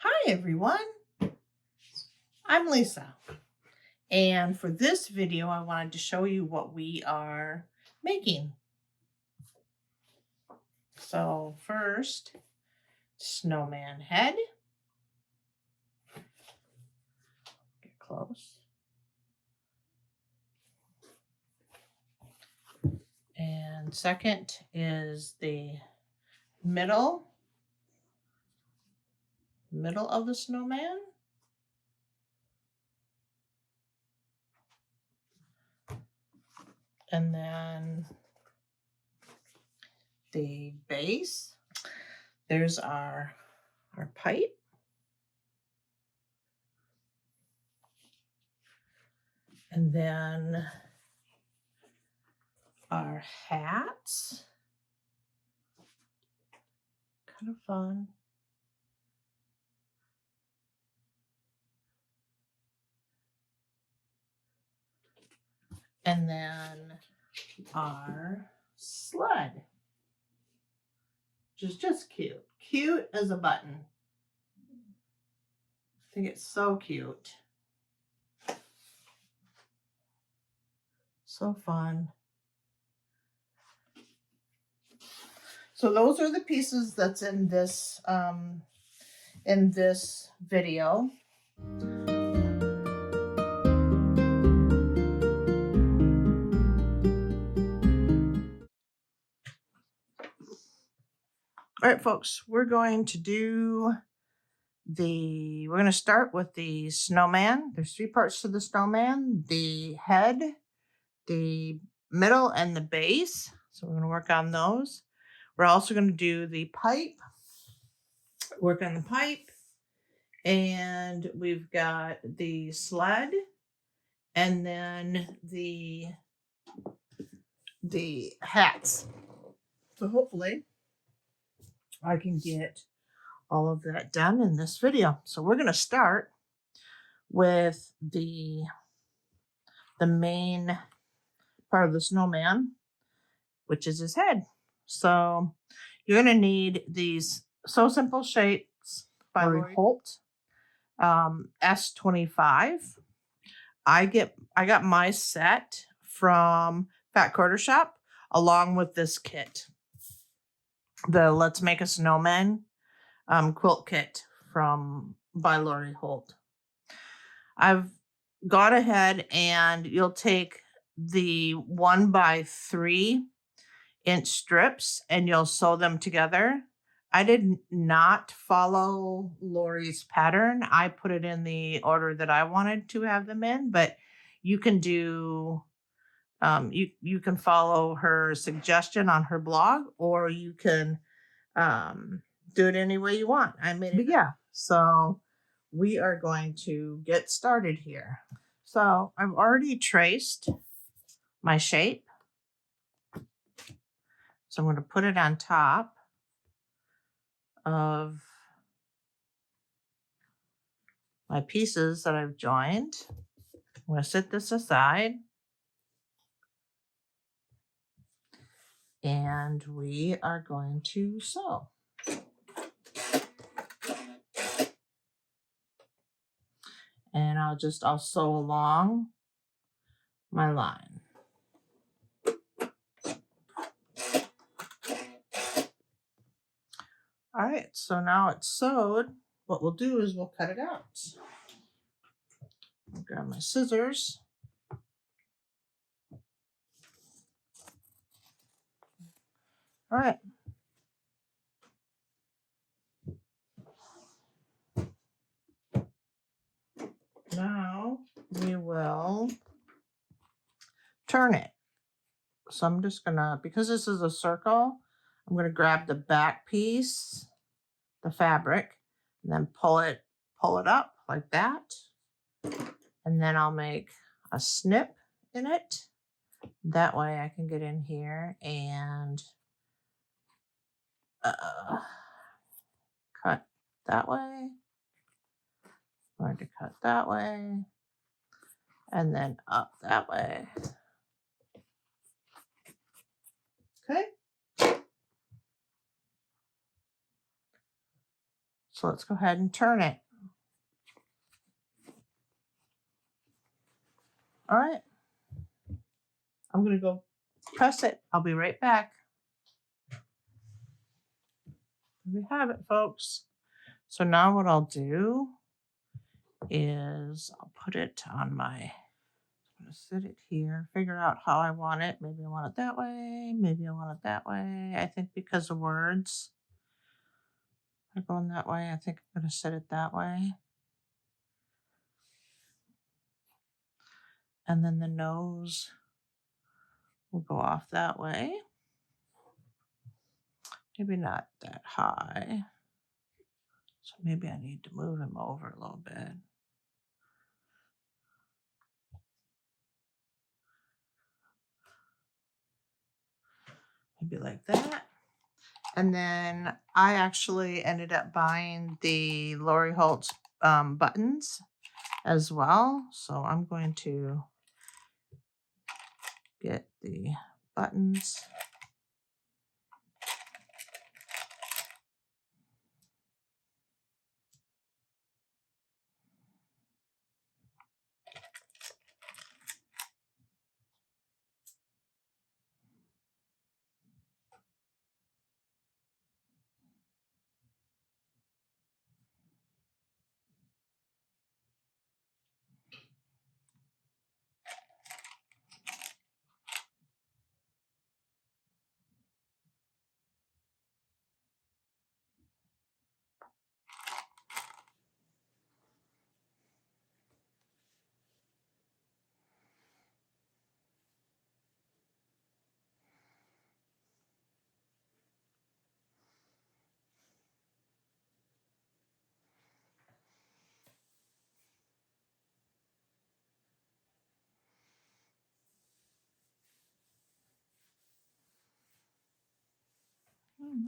Hi everyone, I'm Lisa, and for this video I wanted to show you what we are making. So first, Snowman Head. Get close. And second is the middle of the snowman. And then the base. There's our pipe. And then our hats. Kind of fun. And then our sled, which is just cute. Cute as a button. I think it's so cute. So fun. So those are the pieces that's in this video. All right, folks, we're going to start with the snowman. There's 3 parts to the snowman: the head, the middle, and the base. So we're going to work on those. We're also going to do the pipe, work on the pipe, and we've got the sled, and then the hats. So hopefully I can get all of that done in this video. So we're going to start with the main part of the snowman, which is his head. So you're going to need these So Simple Shapes by Lori Holt, S25. I got my set from Fat Quarter Shop along with this kit, the Let's Make a Snowman quilt kit by Lori Holt. I've gone ahead and you'll take the 1x3 inch strips and you'll sew them together. I did not follow Lori's pattern. I put it in the order that I wanted to have them in, but you can do you can follow her suggestion on her blog, or you can do it any way you want. I made it. But yeah, so we are going to get started here. So I've already traced my shape. So I'm going to put it on top of my pieces that I've joined. I'm going to set this aside. And we are going to sew. And I'll sew along my line. All right, so now it's sewed. What we'll do is we'll cut it out. I'll grab my scissors. All right. Now we will turn it. So I'm just gonna, because this is a circle, I'm gonna grab the back piece, the fabric, and then pull it up like that. And then I'll make a snip in it. That way I can get in here and cut that way. I'm going to cut that way and then up that way. Okay. So let's go ahead and turn it. All right. I'm going to go press it. I'll be right back. There we have it, folks. So now what I'll do is I'll put it on my, I'm going to sit it here, figure out how I want it. Maybe I want it that way. Maybe I want it that way. I think because the words are going that way, I think I'm going to set it that way. And then the nose will go off that way. Maybe not that high. So maybe I need to move him over a little bit. Maybe like that. And then I actually ended up buying the Lori Holt buttons as well. So I'm going to get the buttons.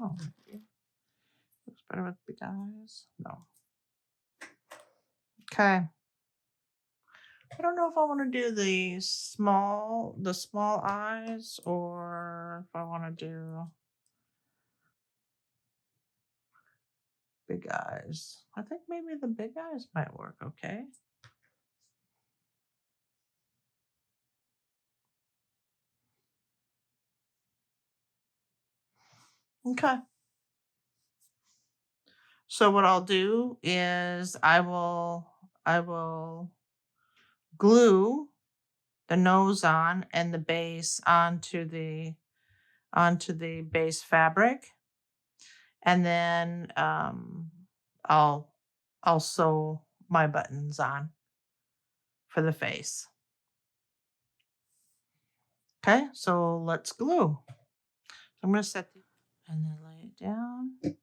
Oh, looks better with big eyes. No. Okay. I don't know if I want to do the small eyes or if I want to do big eyes. I think maybe the big eyes might work okay. Okay. So what I'll do is I will glue the nose on and the base onto the base fabric, and then I'll sew my buttons on for the face. Okay, so let's glue. I'm going to set the, and then lay it down, and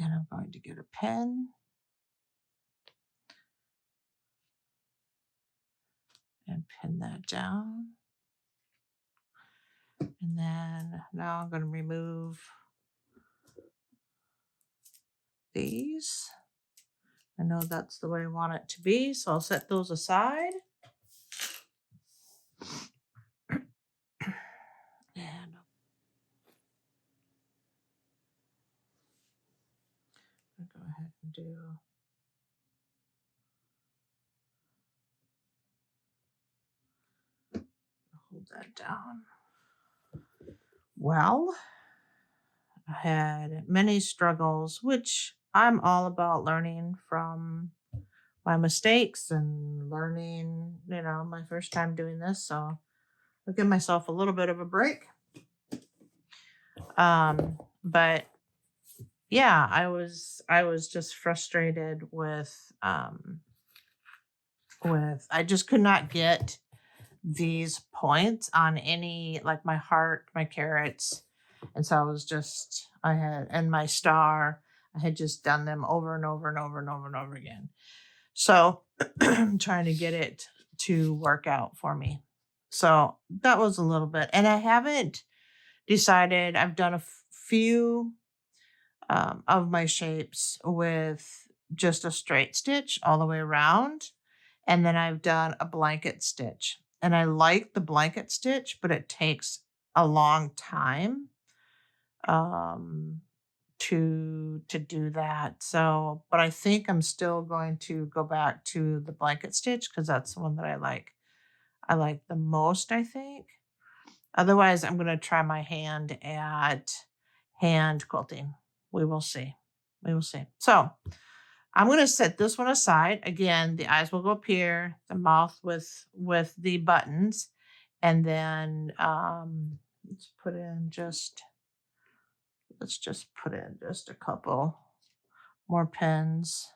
I'm going to get a pen and pin that down. And then now I'm going to remove these. I know that's the way I want it to be, so I'll set those aside. And I'll go ahead and do hold that down. Well, I had many struggles, which I'm all about learning from my mistakes and learning, my first time doing this. So I'll give myself a little bit of a break. But yeah, I was just frustrated with I just could not get these points on any, like my heart, my carrots. And so and my star, I had just done them over and over and over and over and over again. So I'm trying to get it to work out for me. So that was a little bit, and I haven't decided. I've done a few of my shapes with just a straight stitch all the way around. And then I've done a blanket stitch. And I like the blanket stitch, but it takes a long time to do that. So, but I think I'm still going to go back to the blanket stitch because that's the one that I like. I like the most, I think. Otherwise, I'm going to try my hand at hand quilting. We will see. We will see. So I'm going to set this one aside. Again, the eyes will go up here, the mouth with the buttons, and then let's just put in just a couple more pins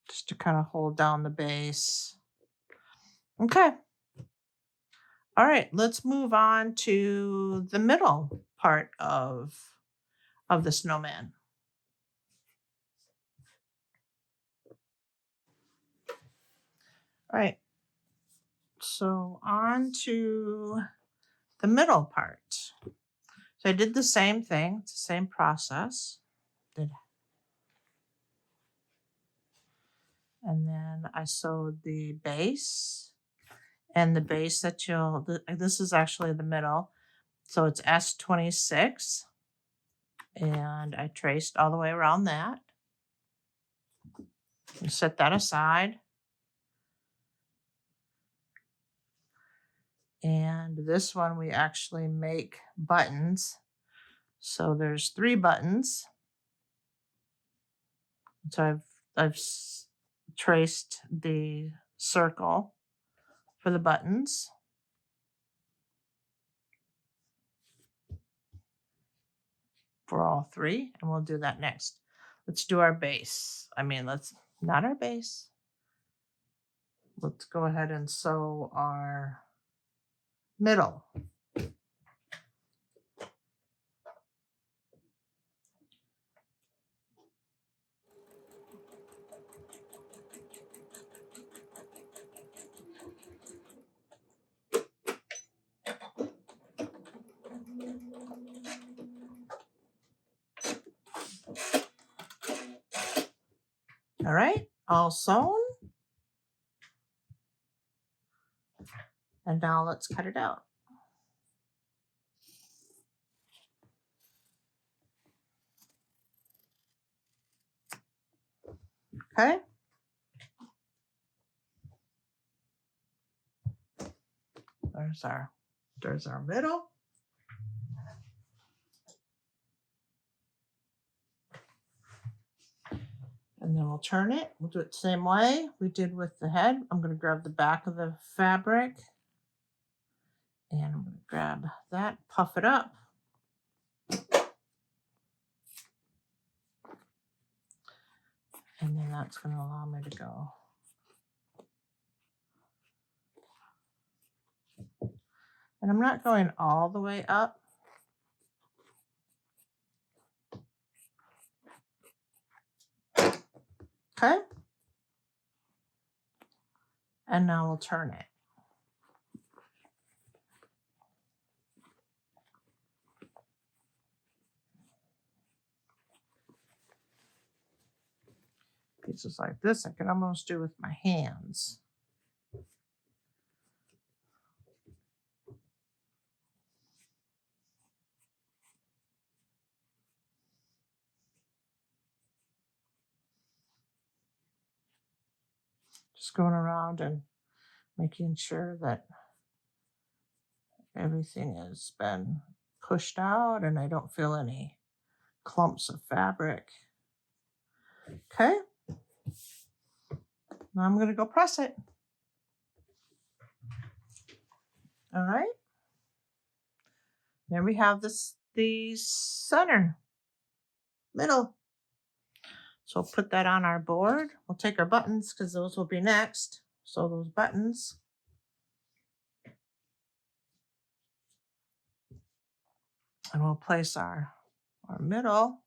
just to kind of hold down the base. Okay. All right, let's move on to the middle part of the snowman. All right. So on to the middle part. So I did the same thing, it's the same process. And then I sewed the base, and the base that this is actually the middle. So it's S26, and I traced all the way around that. And set that aside. And this one we actually make buttons. So there's 3 buttons. So I've traced the circle for the buttons. For all 3, and we'll do that next. Let's do our base. Not our base. Let's go ahead and sew our middle. All right, all sewn. And now let's cut it out. Okay. There's our middle. And then we'll turn it. We'll do it the same way we did with the head. I'm going to grab the back of the fabric, and I'm going to grab that, puff it up. And then that's going to allow me to go. And I'm not going all the way up. Okay. And now we'll turn it. Pieces like this, I can almost do with my hands. Just going around and making sure that everything has been pushed out and I don't feel any clumps of fabric. Okay. Now I'm going to go press it. All right. There we have the center, middle. So we'll put that on our board. We'll take our buttons because those will be next. So those buttons. And we'll place our middle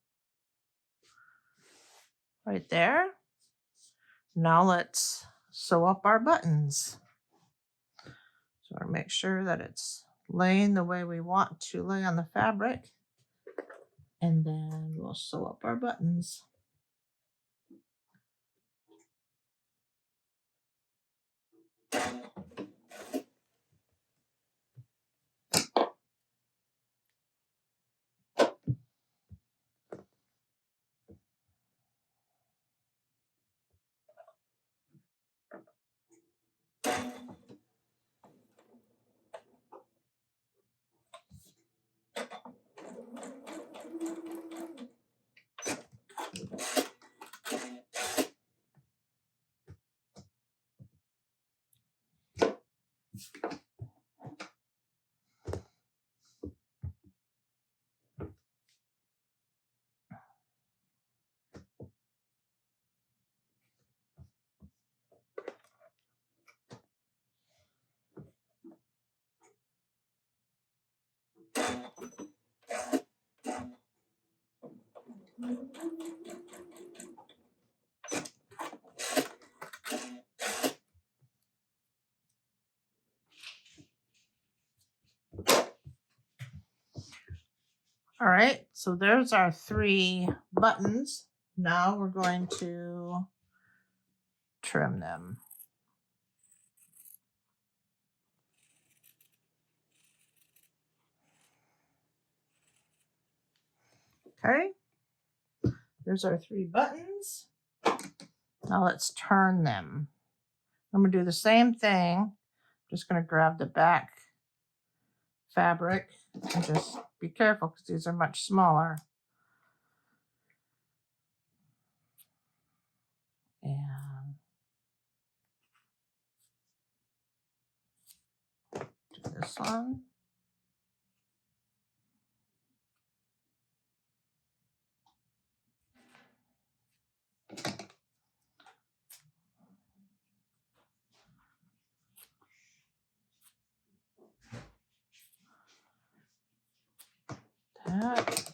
right there. Now let's sew up our buttons. So I'll make sure that it's laying the way we want to lay on the fabric. And then we'll sew up our buttons. All right, so there's our 3 buttons. Now we're going to trim them. Okay, there's our 3 buttons. Now let's turn them. I'm going to do the same thing. Just going to grab the back fabric and just be careful because these are much smaller. And do this one. That.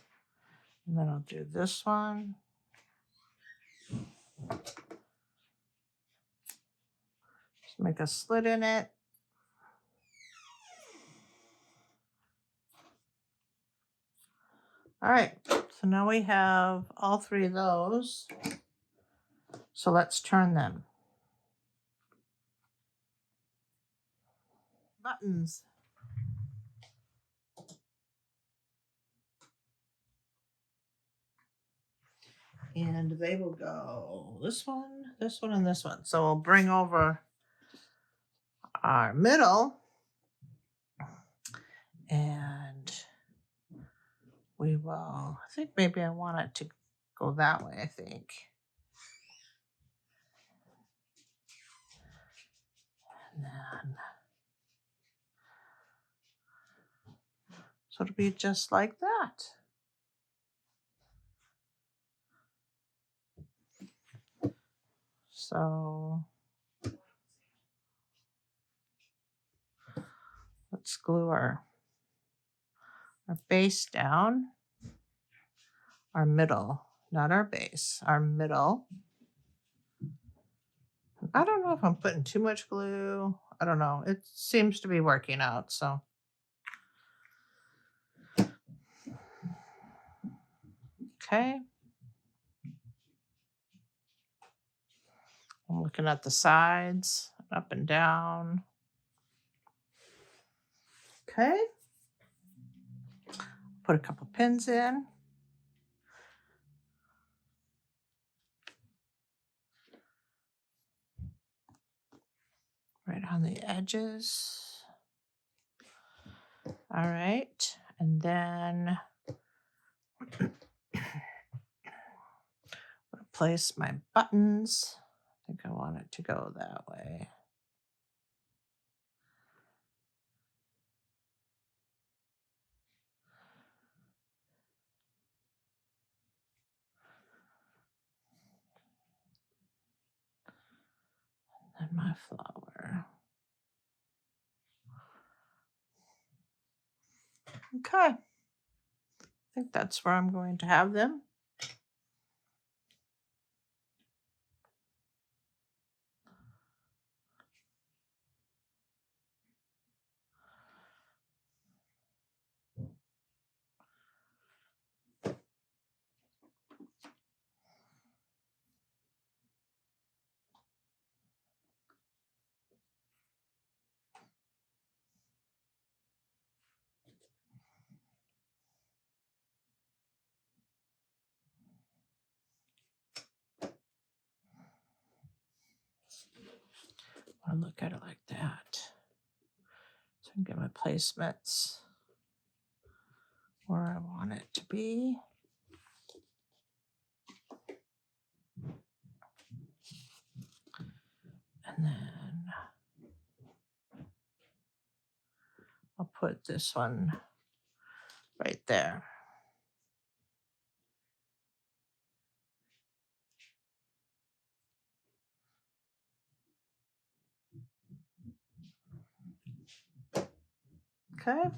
And then I'll do this one. Just make a slit in it. All right, so now we have all 3 of those. So let's turn them. Buttons. And they will go this one, and this one. So we'll bring over our middle and we will, I think maybe I want it to go that way, I think. And then, so it'll be just like that. So let's glue our base down, our middle, not our base, our middle. I don't know if I'm putting too much glue. I don't know. It seems to be working out, so. Okay. I'm looking at the sides, up and down. Okay. Put a couple pins in. Right on the edges. All right. And then place my buttons. I think I want it to go that way. And my flower. Okay. I think that's where I'm going to have them. I look at it like that. So I can get my placements where I want it to be. And then I'll put this one right there. Okay.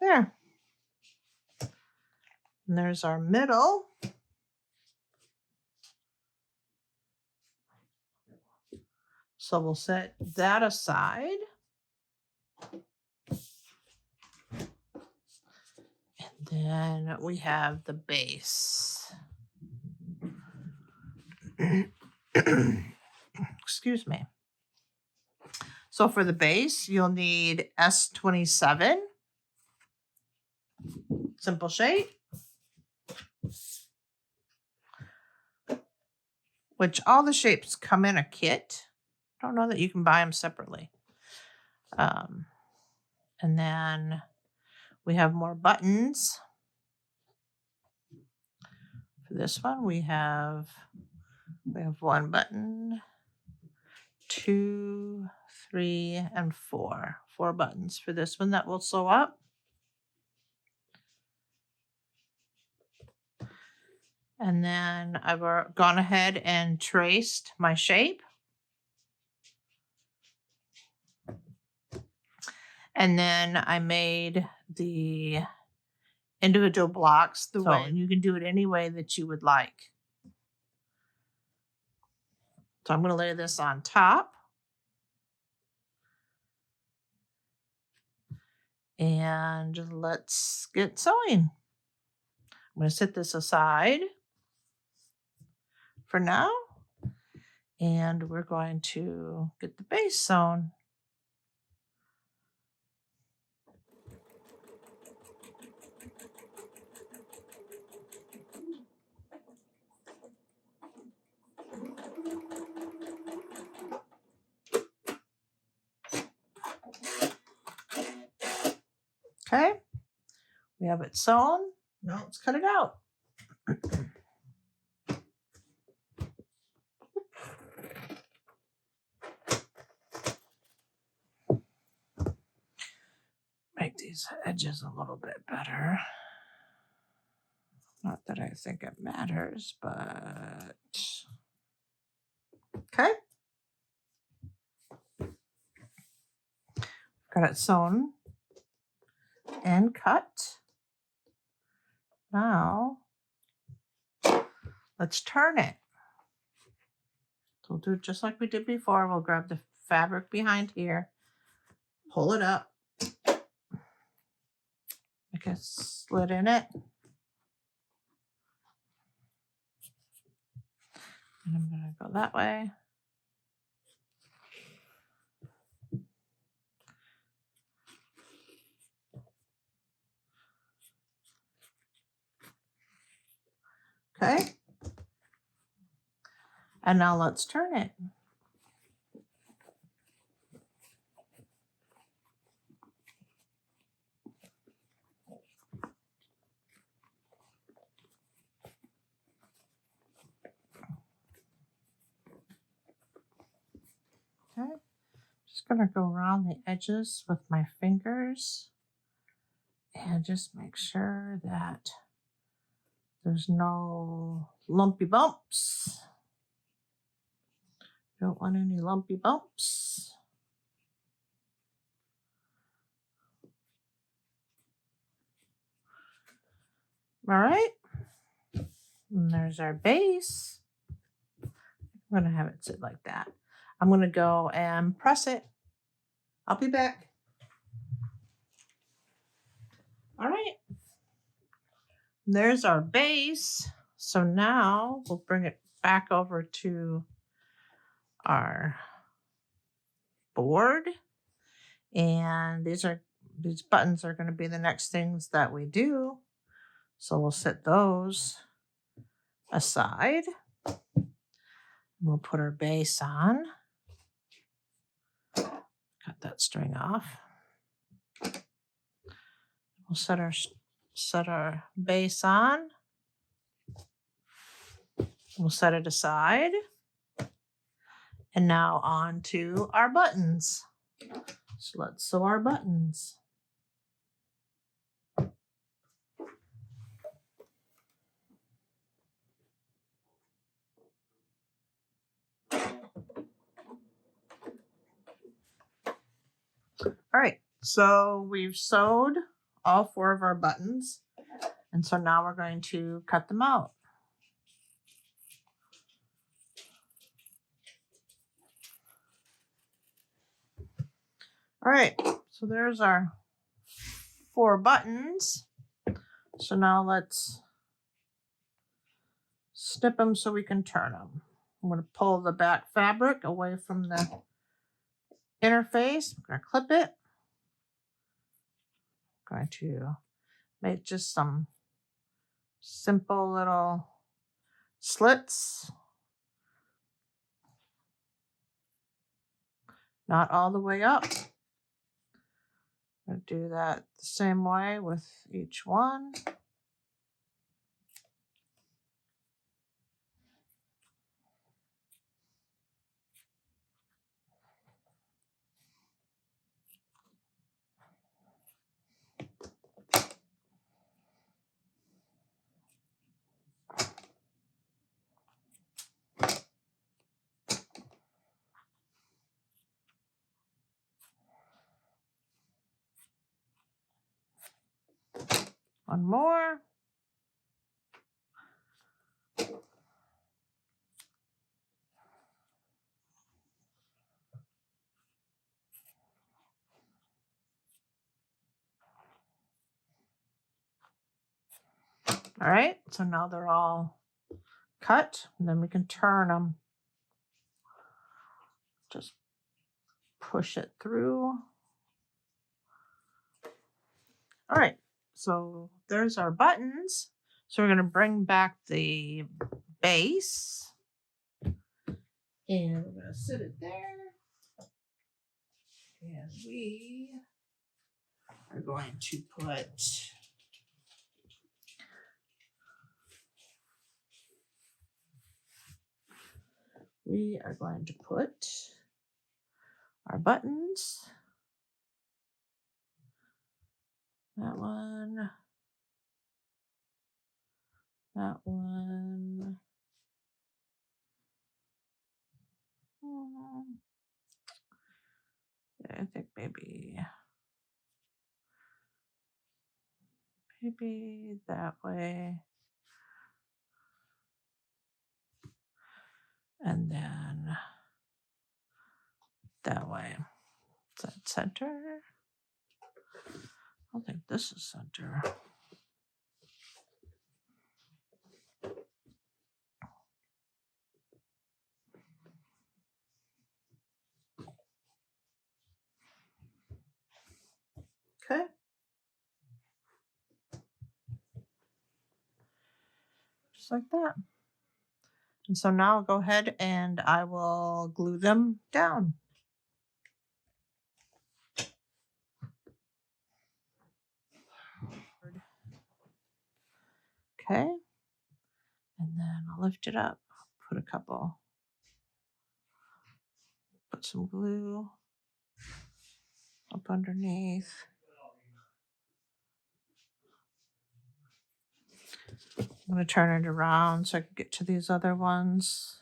There. And there's our middle. So we'll set that aside. And then we have the base. Excuse me. So for the base, you'll need S27, simple shape, which all the shapes come in a kit. I don't know that you can buy them separately. And then we have more buttons. For this one, we have one button, 2, 3, and 4. 4 buttons for this one that will sew up. And then I've gone ahead and traced my shape. And then I made the individual blocks the way, and you can do it any way that you would like. So I'm going to lay this on top. And let's get sewing. I'm going to set this aside for now. And we're going to get the base sewn. Okay, we have it sewn. Now let's cut it out. Make these edges a little bit better. Not that I think it matters, but okay. Got it sewn and cut. Now, let's turn it. So we'll do it just like we did before. We'll grab the fabric behind here, pull it up, make a slit in it. And I'm going to go that way. Okay. And now let's turn it. Okay. Just going to go around the edges with my fingers and just make sure that there's no lumpy bumps. Don't want any lumpy bumps. All right. And there's our base. I'm going to have it sit like that. I'm going to go and press it. I'll be back. All right. There's our base. So now we'll bring it back over to our board. And these buttons are going to be the next things that we do. So we'll set those aside. We'll put our base on. Cut that string off. We'll set our base on. We'll set it aside. And now on to our buttons. So let's sew our buttons. All right, so we've sewed all 4 of our buttons. And so now we're going to cut them out. All right, so there's our 4 buttons. So now let's snip them so we can turn them. I'm going to pull the back fabric away from the interface. I'm going to clip it. I'm going to make just some simple little slits. Not all the way up. I'm going to do that the same way with each one. One more. All right, so now they're all cut, and then we can turn them. Just push it through. All right, so there's our buttons. So we're going to bring back the base, and we're going to sit it there. And we are going to put our buttons. That one. That one. I think maybe that way. And then that way. Is that center? I don't think this is center. Okay. Just like that. And so now I'll go ahead and I will glue them down. Okay. And then I'll lift it up, put some glue up underneath. I'm going to turn it around so I can get to these other ones.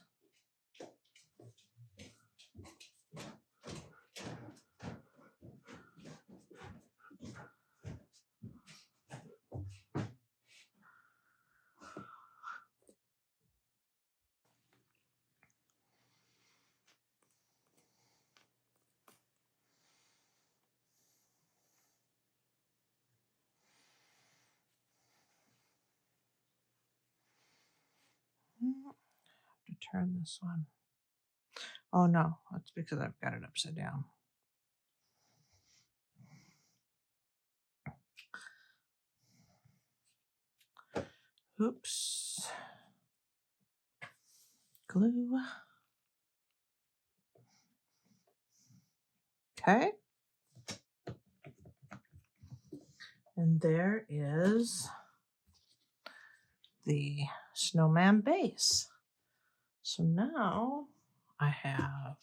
To turn this one. Oh no, that's because I've got it upside down. Oops. Glue. Okay. And there is the Snowman Base. So now I have,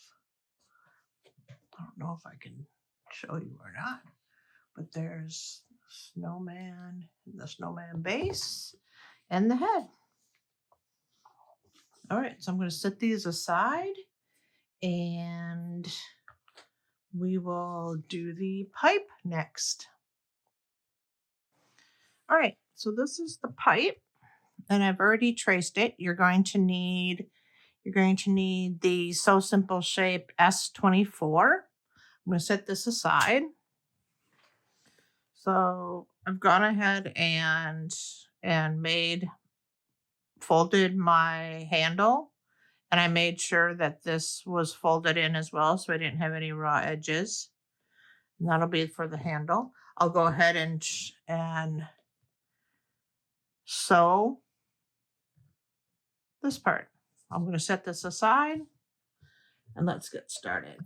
I don't know if I can show you or not, but there's Snowman, the Snowman Base, and the head. All right, so I'm going to set these aside and we will do the pipe next. All right, so this is the pipe, and I've already traced it. You're going to need the So Simple shape S24. I'm going to set this aside. So I've gone ahead and folded my handle, and I made sure that this was folded in as well, so I didn't have any raw edges. And that'll be for the handle. I'll go ahead and sew this part. I'm going to set this aside and let's get started.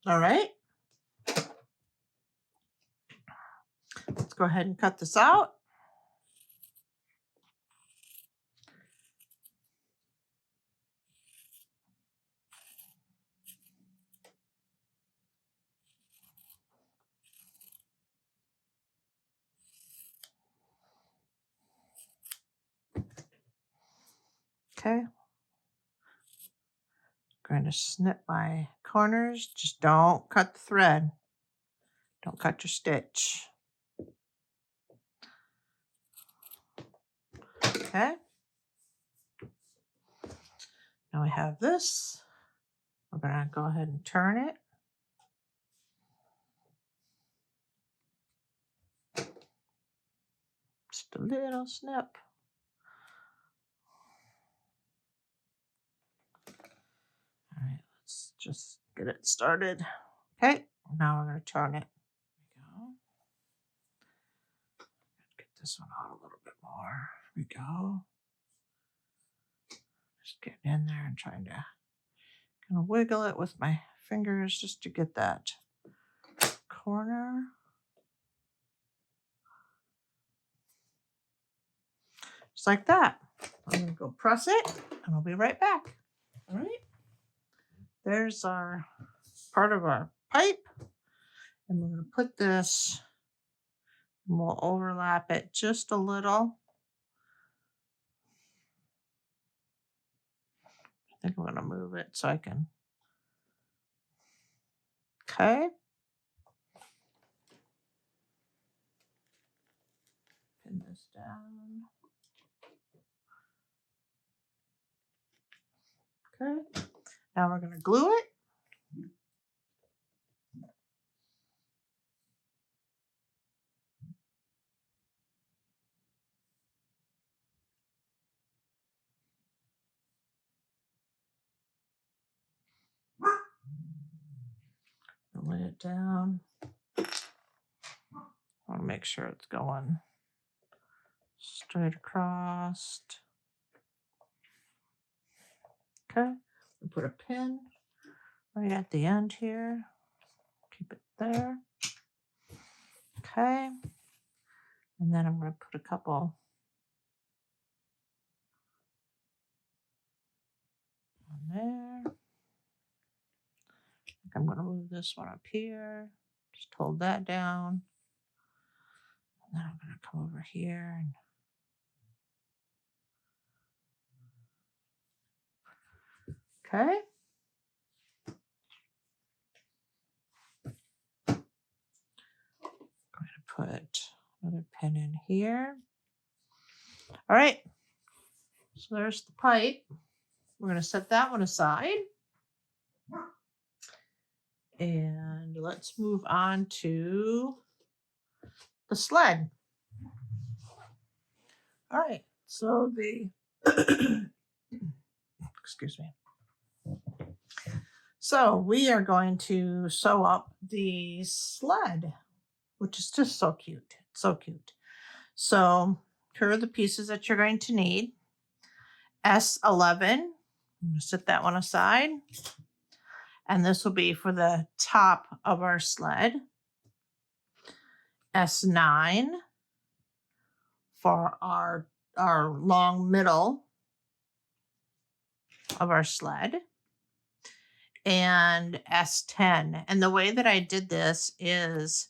All right. Let's go ahead and cut this out. Okay. Going to snip my corners. Just don't cut the thread. Don't cut your stitch. Okay. Now we have this. We're going to go ahead and turn it. Just a little snip. All right, let's just get it started. Okay, now we're going to turn it. There we go. Get this one out a little bit more. There we go. Just getting in there and trying to kind of wiggle it with my fingers just to get that corner. Just like that. I'm going to go press it and I'll be right back. All right. There's our part of our pipe. And we're going to put this, and we'll overlap it just a little. I think I'm going to move it so I can. Okay. Pin this down. Okay. Now we're going to glue it. Lay it down. I want to make sure it's going straight across. Okay. And put a pin right at the end here. Keep it there. Okay. And then I'm going to put a couple on there. I'm going to move this one up here. Just hold that down. And then I'm going to come over here and okay. I'm going to put another pin in here. All right. So there's the pipe. We're going to set that one aside. And let's move on to the sled. All right. So excuse me. So we are going to sew up the sled, which is just so cute. So cute. So here are the pieces that you're going to need. S11. I'm going to set that one aside. And this will be for the top of our sled. S9 for our long middle of our sled. And S10. And the way that I did this is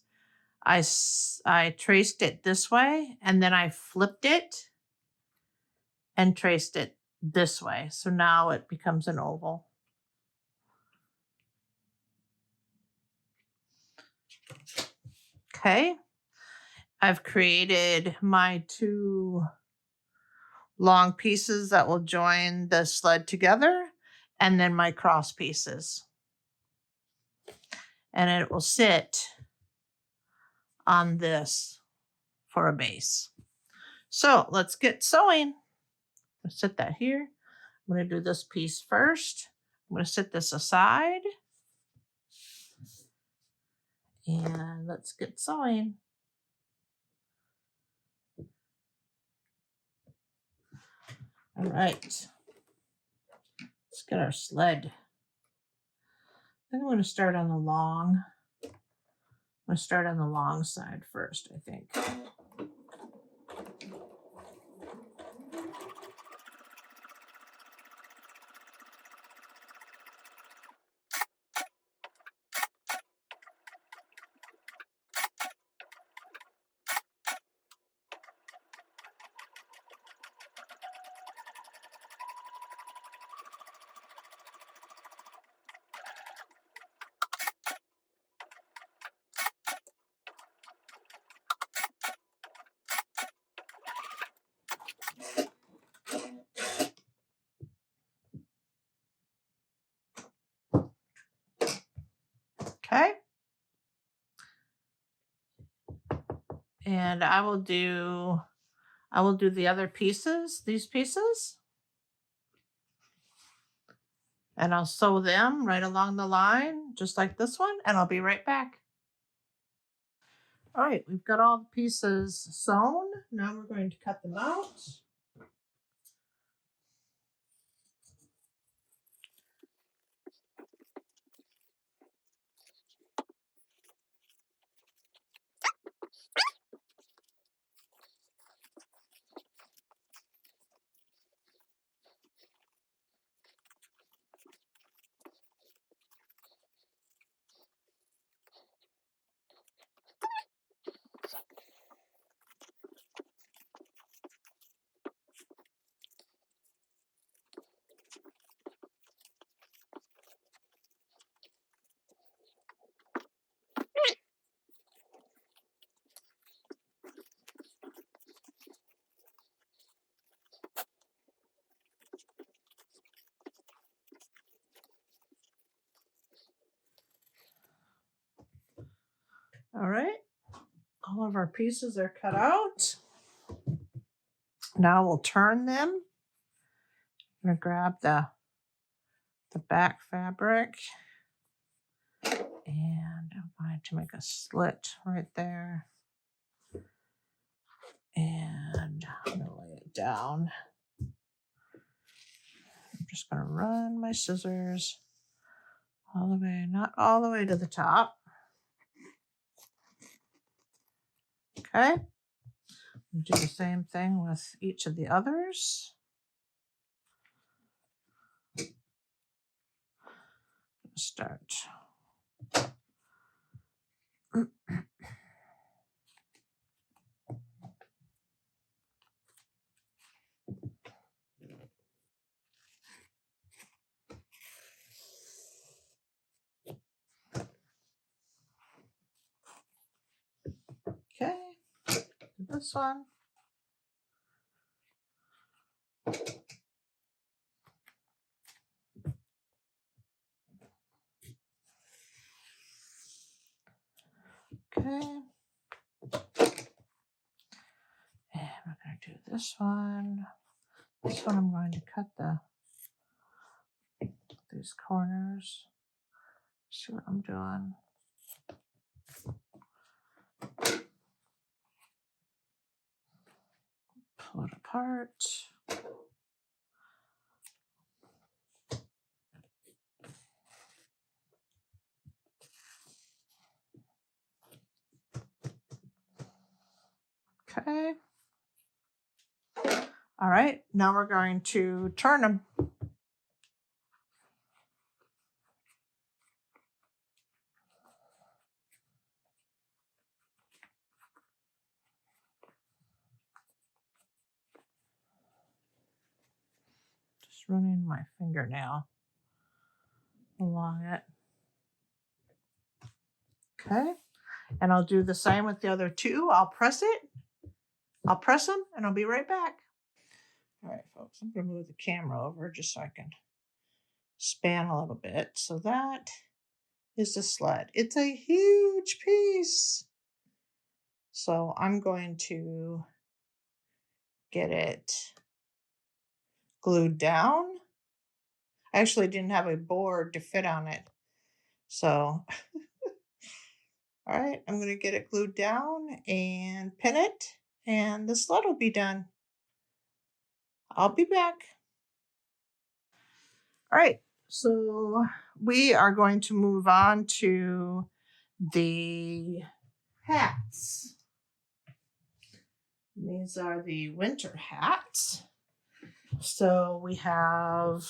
I traced it this way and then I flipped it and traced it this way. So now it becomes an oval. Okay. I've created my 2 long pieces that will join the sled together, and then my cross pieces. And it will sit on this for a base. So let's get sewing. I'll set that here. I'm going to do this piece first. I'm going to set this aside. And let's get sewing. All right. Let's get our sled. I think I'm going to start on the long. I'm going to start on the long side first, I think. Okay. And I will do the other pieces, these pieces. And I'll sew them right along the line, just like this one, and I'll be right back. All right, we've got all the pieces sewn. Now we're going to cut them out. All right, all of our pieces are cut out. Now we'll turn them. I'm going to grab the back fabric, and I'm going to make a slit right there. And I'm going to lay it down. I'm just going to run my scissors all the way, not all the way to the top. Okay. Do the same thing with each of the others. Start. Okay, this one. Okay. And we're going to do this one. This one I'm going to cut these corners. See what I'm doing. Pull it apart. Okay. All right, now we're going to turn them. Just running my fingernail along it. Okay. And I'll do the same with the other two. I'll press them and I'll be right back. All right, folks, I'm going to move the camera over just so I can span a little bit. So that is the sled. It's a huge piece. So I'm going to get it glued down. I actually didn't have a board to fit on it. So, all right, I'm going to get it glued down and pin it, and the sled will be done. I'll be back. All right, so we are going to move on to the hats. These are the winter hats. So we have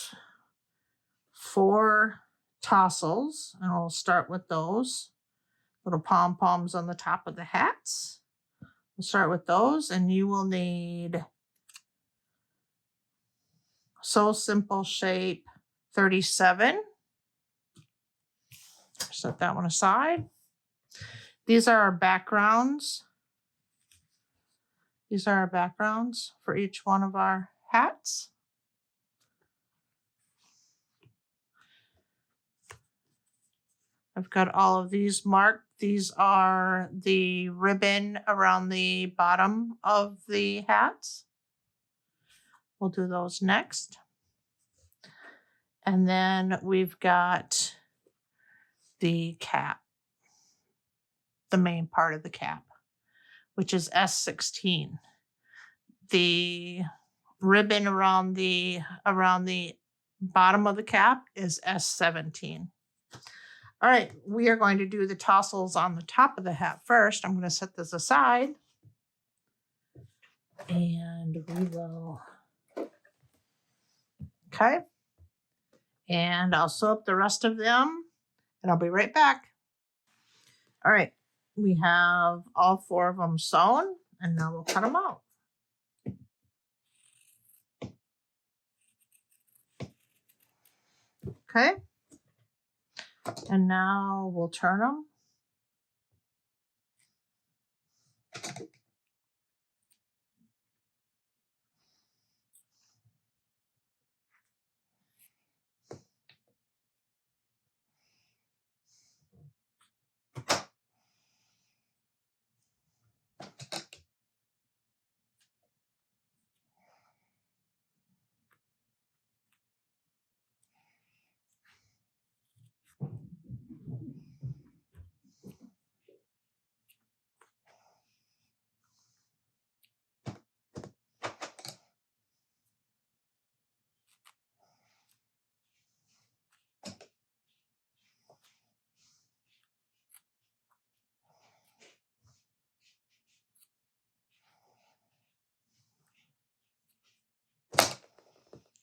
4 tassels, and we'll start with those little pom-poms on the top of the hats. We'll start with those, and you will need So Simple Shape 37. Set that one aside. These are our backgrounds. These are our backgrounds for each one of our hats. I've got all of these marked. These are the ribbon around the bottom of the hats. We'll do those next. And then we've got the cap, the main part of the cap, which is S16. The ribbon around the bottom of the cap is S17. All right, we are going to do the tassels on the top of the hat first. I'm going to set this aside. And we will, okay. And I'll sew up the rest of them, and I'll be right back. All right, we have all 4 of them sewn, and now we'll cut them out. Okay. And now we'll turn them.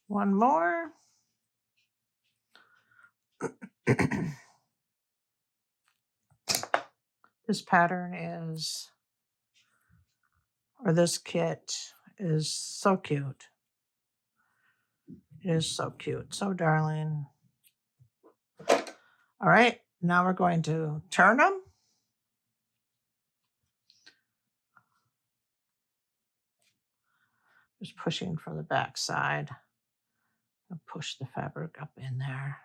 One more. This pattern is, or this kit is so cute. It is so cute, so darling. All right, now we're going to turn them. Just pushing from the back side. I'll push the fabric up in there.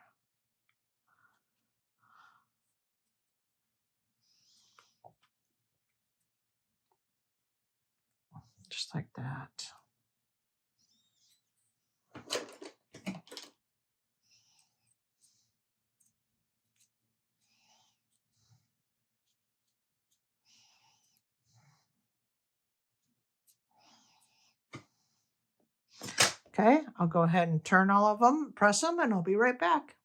Just like that. Okay, I'll go ahead and turn all of them, press them, and I'll be right back.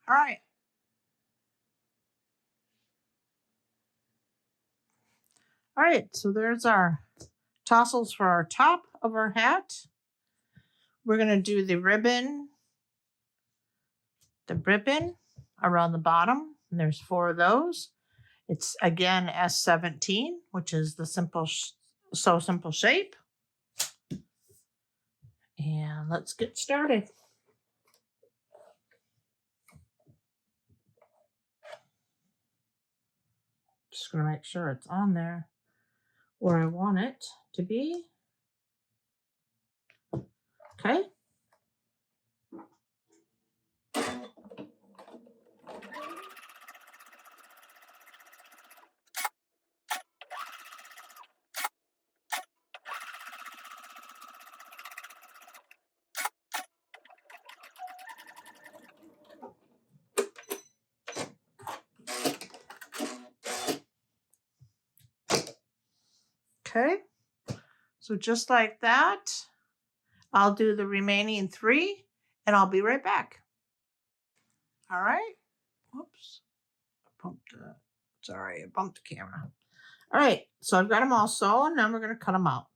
All right. All right, so there's our tassels for our top of our hat. We're going to do the ribbon around the bottom. And there's 4 of those. It's again S17, which is the So Simple Shape. And let's get started. Just gonna make sure it's on there where I want it to be. Okay. Okay. So just like that, I'll do the remaining 3 and I'll be right back. All right. Whoops. Sorry, I bumped the camera. All right. So I've got them all sewn. Now we're going to cut them out.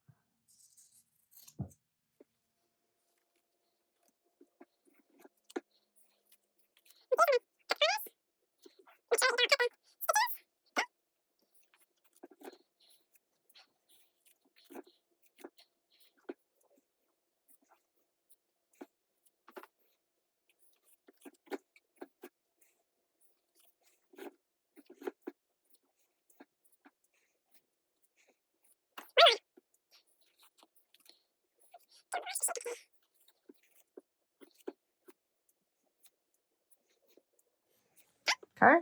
Okay.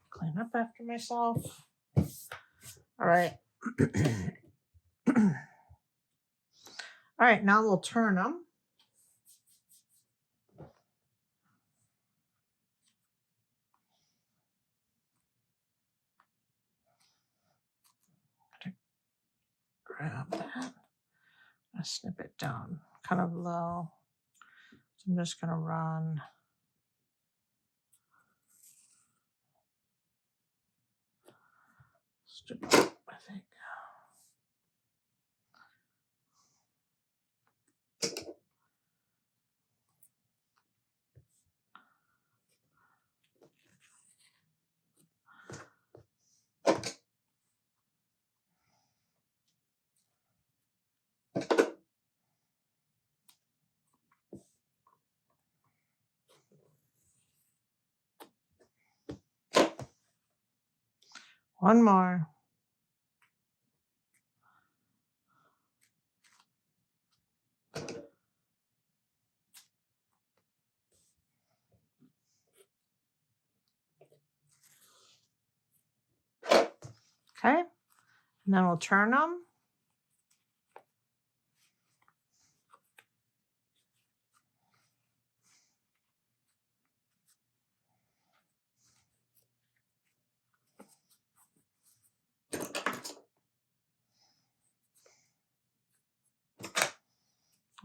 Clean up after myself. All right. All right, now we'll turn them. Grab that. I snip it down kind of low. So I'm just going to run. I think. One more. Okay. And then we'll turn them.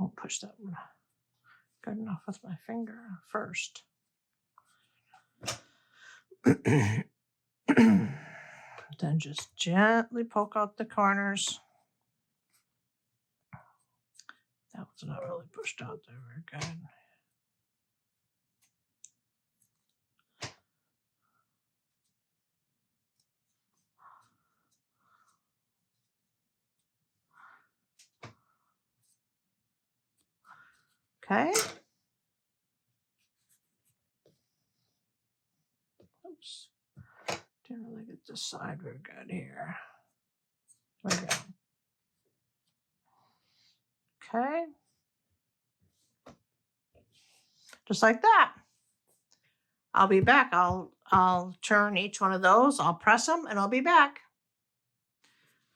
I'll push that one good enough with my finger first. Then just gently poke out the corners. That was not really pushed out there very good. Okay. Oops. Didn't really get this side very good here. There we go. Okay. Just like that. I'll be back. I'll turn each one of those. I'll press them and I'll be back.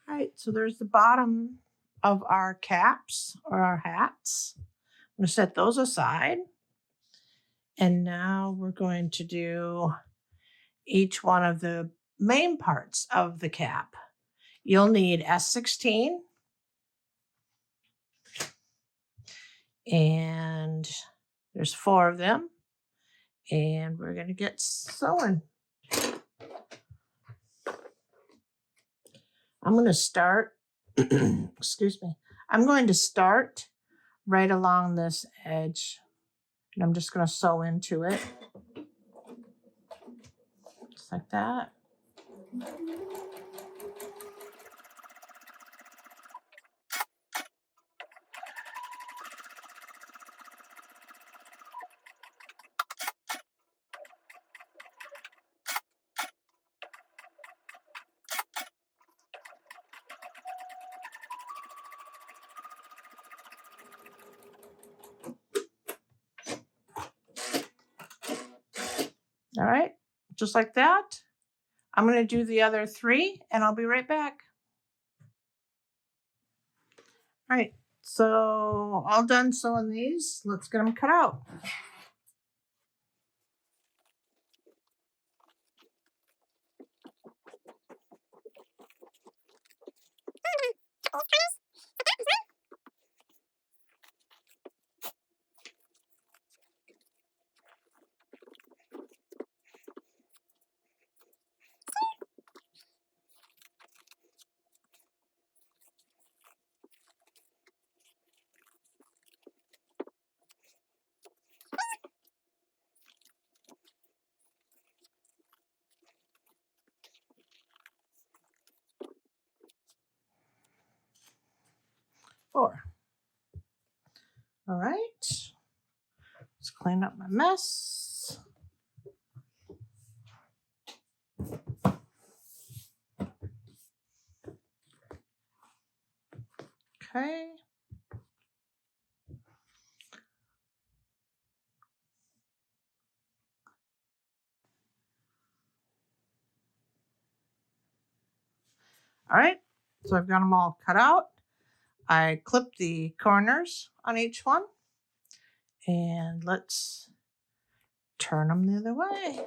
All right. So there's the bottom of our caps or our hats. I'm going to set those aside. And now we're going to do each one of the main parts of the cap. You'll need S16 and there's 4 of them. And we're going to get sewing. I'm going to start, excuse me, I'm going to start right along this edge. And I'm just going to sew into it. Just like that. All right, just like that. I'm going to do the other 3 and I'll be right back. All right, so all done sewing these. Let's get them cut out. Four. All right, let's clean up my mess. Okay. All right, so I've got them all cut out. I clipped the corners on each one. And let's turn them the other way.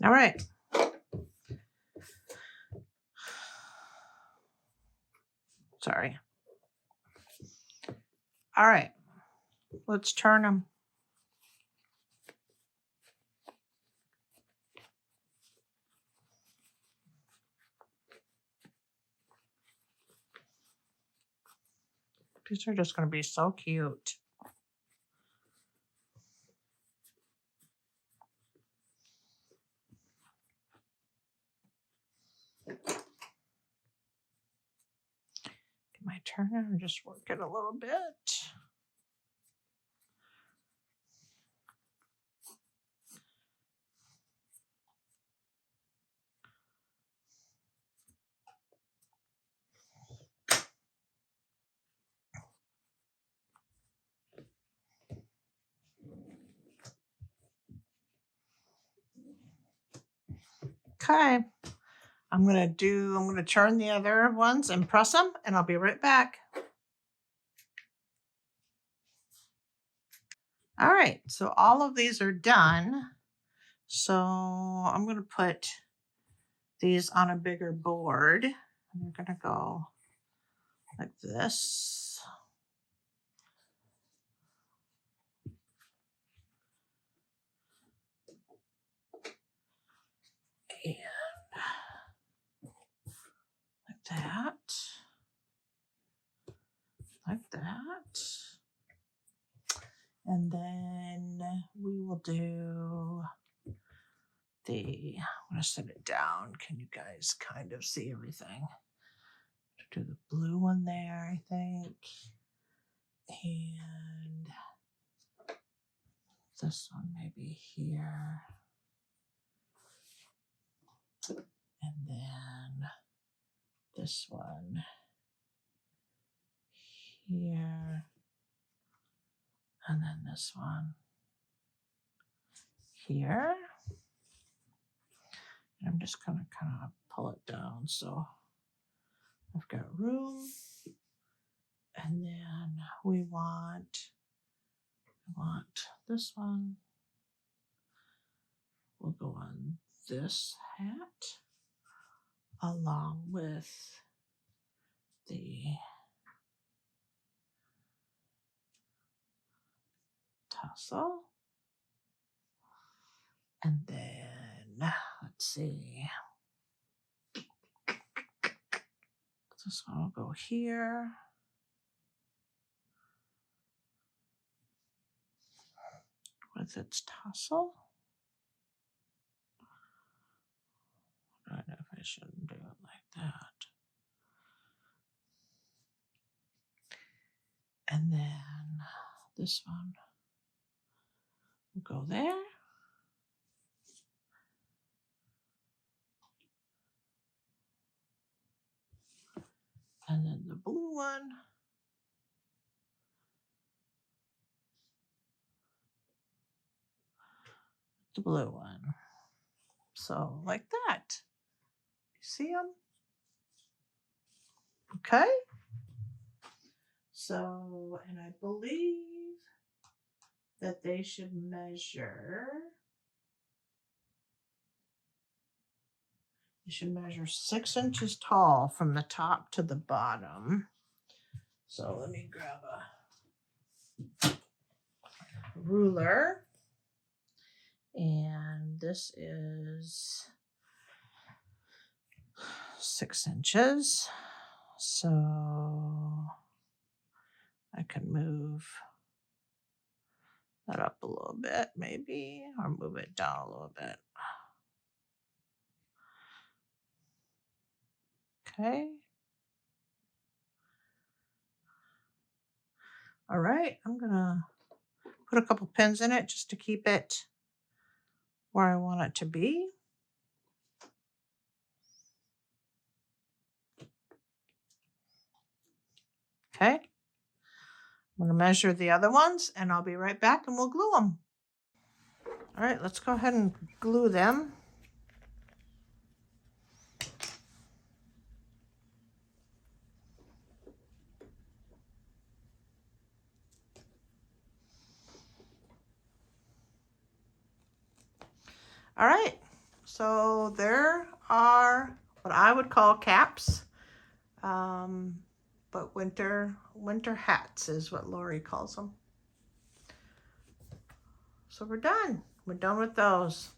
All right. Sorry. All right. Let's turn them. These are just going to be so cute. Get my turner and just work it a little bit. Okay. I'm going to turn the other ones and press them, and I'll be right back. All right. So all of these are done. So I'm going to put these on a bigger board. And they're going to go like this. And like that. Like that. And then we will do I'm going to set it down. Can you guys kind of see everything? Do the blue one there, I think. And this one maybe here. And then this one here. And then this one here. And I'm just going to kind of pull it down so I've got room. And then we want this one. We'll go on this hat along with the tassel. And then, let's see. This one will go here. With its tassel. I don't know if I shouldn't do it like that. And then this one will go there. And then the blue one. The blue one. So like that. You see them? Okay. So, and I believe that they should measure. You should measure 6 inches tall from the top to the bottom. So let me grab a ruler. And this is 6 inches. So I can move that up a little bit, maybe, or move it down a little bit. Okay. All right, I'm gonna put a couple pins in it just to keep it where I want it to be. Okay. I'm gonna measure the other ones and I'll be right back and we'll glue them. All right, let's go ahead and glue them. All right, so there are what I would call caps, but winter hats is what Lori calls them. So we're done. We're done with those.